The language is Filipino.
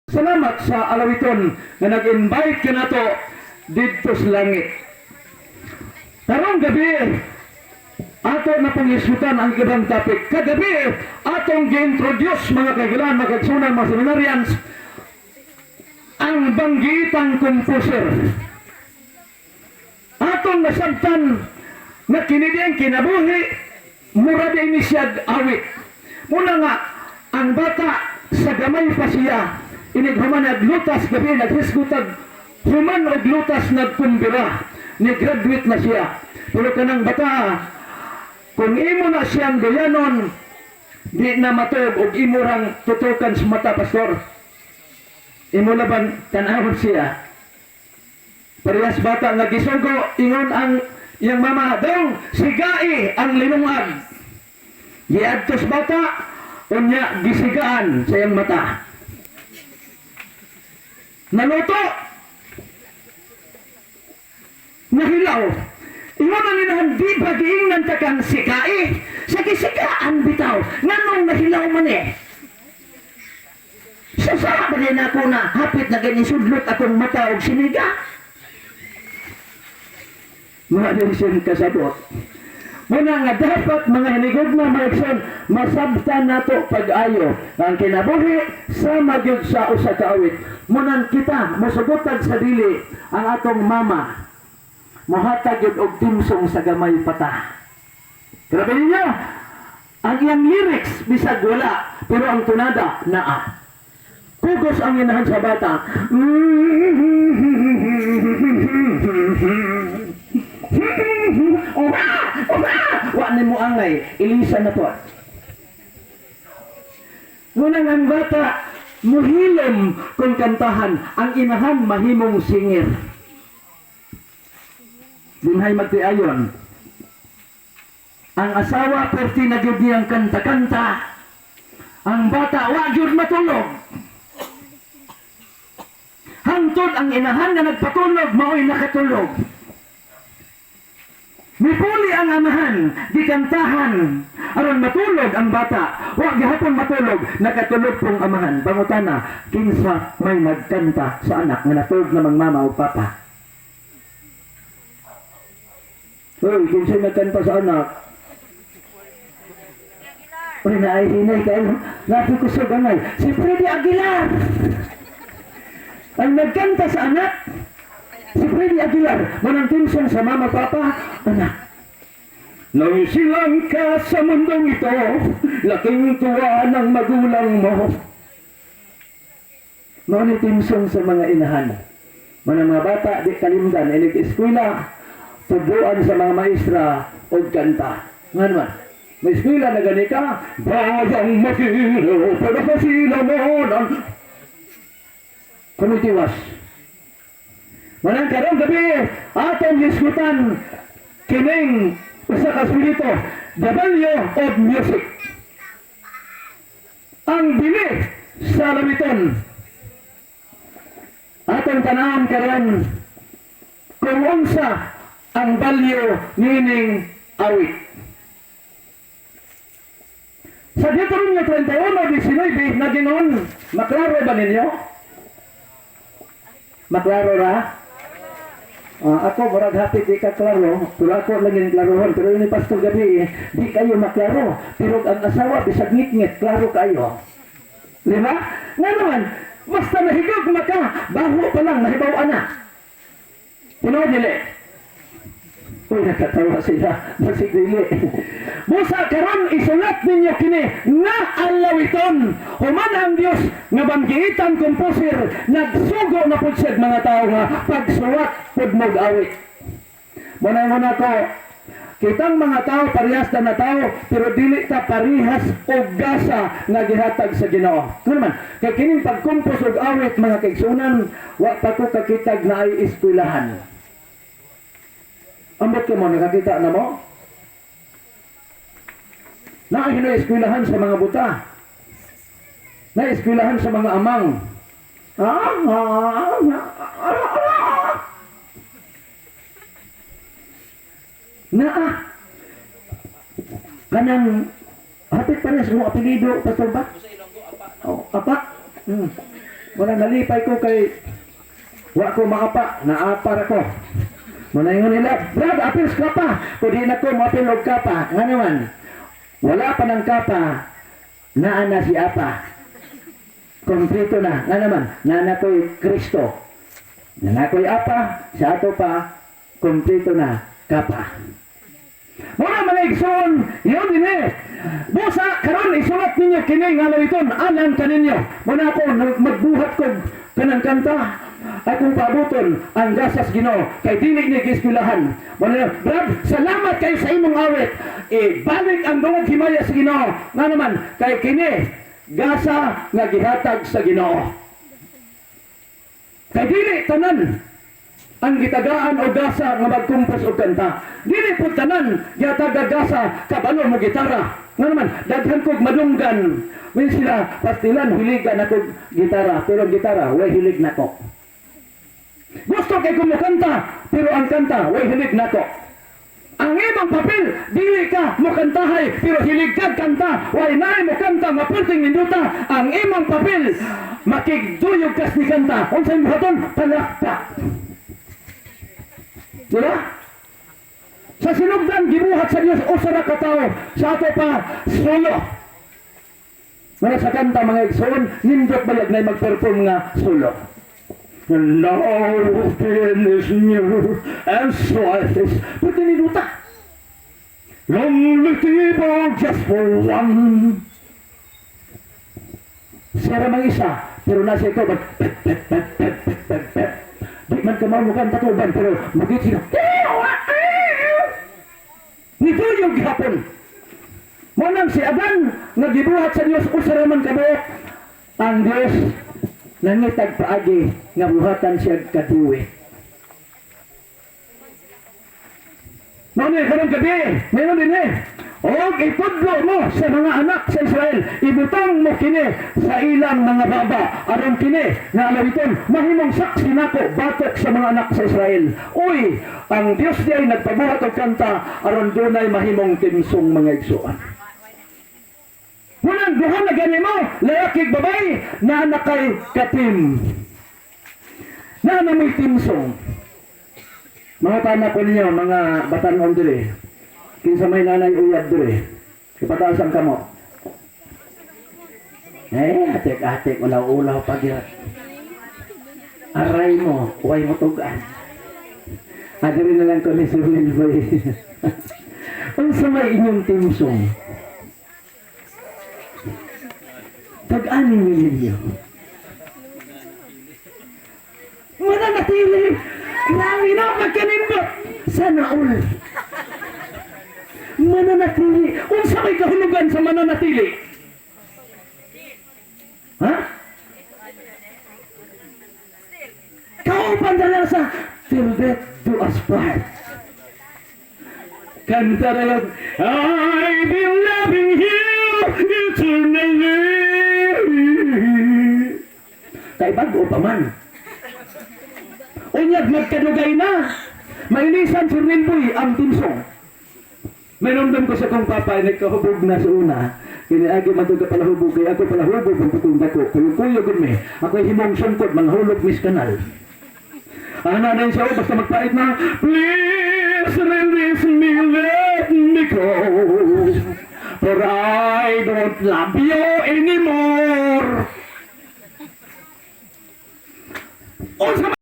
Salamat sa alawiton nga nag-invite ka na to dito sa langit. Karong gabi, ato na pangisgutan ang ibang topic. Kagabi, atong gi-introduce mga kaibigan, mga kagsunan, mga seminarians, ang banggitang composer. Atong nasabtan na kinidiyang kinabuhi, mura din ni siya awit. Muna nga, ang bata sa gamay pa siya, inighuman naglutas gabi, naghisgutag, human og lutas nagkumbira, ni-graduate na siya. Pero kanang bata, kung imo na siyang gayanon, di na matog og imo rang tutukan sa mata, pastor. Imo laban tanawon siya. Parehas bata nga gisugo, ingon ang iyang mama, dong, sigai ang linungag. Giadtos bata, unya gisigaan sa iyang mata. Naluto, nahilaw. Ingon na ninahan, di ba giingnan takang sikai? Sa gisigaan bitaw, nanong nahilaw man eh. Sasama ba din ako na hapit na ganyan sudlot akong mata o siniga? Mga din kasabot. Muna nga dapat mga hinigog na maikson, masabtan nato pag-ayo ang kinabuhi sa magyud sa usa ka awit. Munan kita mosugotag sa dili ang atong mama, mohatag yun og timsong sa gamay pata. Grabe ninyo, ang iyang lyrics bisag wala, pero ang tunada naa. Kugos ang inahan sa bata. Wa ni mo angay, ilisa na to. Ngunang ang bata, muhilom kung kantahan, ang inahan mahimong singir. Dinhay magtiayon. Ang asawa perti na gyud niyang kanta-kanta. Ang bata wa gyud matulog. Hangtod ang inahan na nagpatulog, mao'y nakatulog. Mipuli ang amahan, gikantahan, aron matulog ang bata. Wa gihapon matulog, nakatulog pong amahan. Pangutana, kinsa may nagkanta sa anak nga natulog namang mama o papa? Hoy, kinsa nagkanta sa anak? Uy, hinay kayo. Napi ko sa ganay. Si Freddy Aguilar! Ang nagkanta sa anak, si Freddy Aguilar, manang timson sa mama, papa, anak. Nang silang ka sa mundong ito, laking tuwa ng magulang mo. Manang timson sa mga inahan. Manang mga bata, di kalimdan, inig-eskwela, tubuan sa mga maestra, o kanta. Nga naman, may eskwela na gani ka, bayang makino, pero sila mo ng kumitiwas. Manang karong gabi, atong diskutan kining usa ka spirito, the value of music. Ang bili sa lawiton. Atong tanawon karon kung unsa ang value nining awit. Sa Deuteronomio 31:19 na ginon, maklaro ba ninyo? Maklaro ra? Ako, murag hapit di ka klaro, pero ako lang yung klarohon. Pero yun ni Pastor gabi, di kayo maklaro. Pero ang asawa, bisag ngit-ngit, klaro kayo. Di ba? Nga naman, basta nahigog maka, baho pa lang, nahibaw na. Tinood nila. Uy, nakatawa sila. Basig dili. Busa karon isulat ninyo kini nga alawiton. Human ang Dios nga banggiitan composer nagsugo na pud sad mga tao nga pagsuwat pud mag-awit. Muna ko, kitang mga tao parehas na tao pero dili ta parehas og gasa nga gihatag sa Ginoo. Naman, kay kining pagkumpos og awit mga kaigsunan, wa pa ko kakitag na ay eskwelahan. Ambot ka mo, nakakita na mo? Na-eskwelahan sa mga buta. Na-eskwelahan sa mga amang. Kanang hapit pares mo apelido, Pastor ba? Oh, apa? Muna nalipay ko kay wa ko maapa, naapar ako. Muna ingon nila, Brad, apil sa kapa. Kung di na ko mapil og kapa, nga naman, wala pa ng kapa, naana si apa. Kompleto na, nga naman, naana ko'y Kristo. Naana ko'y apa, sa ato pa, kompleto na kapa. Muna mga igsoon, yun din eh. Busa, karon isulat ninyo kini nga lawiton, alam kaninyo. Muna ako, magbuhat ko kanang kanta. Akong paabuton ang gasas Ginoo kay dili ni giskwelahan. Muna, Brad, salamat kayo sa imong awit. Ibalik ang dungog himaya sa Ginoo. Nga naman, kay kini, gasa nga gihatag sa Ginoo. Kay dili tanan ang gitagaan o gasa nga magkumpos o kanta. Dili po tanan gihatag gasa kabalo mo gitara. Nga naman, daghan kog madunggan. When sila pastilan, hiligan ako gitara. Pero gitara, way hilig nako. Gusto kay kumukanta, pero ang kanta, way hilig nako. Ang imong papel, dili ka mukantahay, pero hilig ka kanta. Way naay mo kanta, mapunting minuta. Ang imong papel, makigduyog kas ni kanta. Unsay buhaton, palakpak. Diba? Sa sinugdan, gibuhat sa Diyos, usara ka tao, sa ato pa, solo. Mga sa kanta, mga igsoon, nindot balag na mag-perform nga solo. And now within is new and slightest, pwede niluta. Lonely people just for one. Sara mang isa, pero nasa ito, di man ka mamukan tatuban, pero magit sila, nituyog hapon. Manang si Adan, nagibuhat sa Diyos, usaraman kabuok. Ang Diyos, nangitag paagi, nga buhatan siya katiwi. Noon karong gabi, mayroon din o itudlo mo sa mga anak sa Israel, ibutang mo kini sa ilang mga baba, aron kini na alawiton, mahimong saksi nako batok sa mga anak sa Israel. Uy, ang Diyos di ay nagpabuhat og kanta, aron dunay mahimong timsong mga igsuan. Munang duha na gani mo, lalakig babay, na nakay katim. Na may timsong. Mga tanak ko ninyo, mga batanon dire. Kinsa may nanay uyab dire. Ipataas ang kamot. Atik-atik, ulaw-ulaw pagyat. Aray mo, huwag mo tugaan. Adiri na lang ko ni Surlil Boy. Ang samay inyong timsong. Tag-aning ninyo. Mananatili. Grabe na magkanindot. Sana all. Mananatili. Unsa may kahulugan sa mananatili? Ha? Kaupan na sa till death do us part. Kanta na lang, I've been loving you eternally. Kay bago pa man. Unyag magkanugay na. Mainisan si Rinboy ang timsong. Mainumdam ko sa kong papa, nagkahubog na sa una. Kiniagi man ito pala hubog, kaya ako pala hubog ang putong dako. Kuyo gud me, ako'y himong sungkot, manghulog mis kanal. Ana na siya, basta magpait na, please release me, let me go. For I don't love you anymore.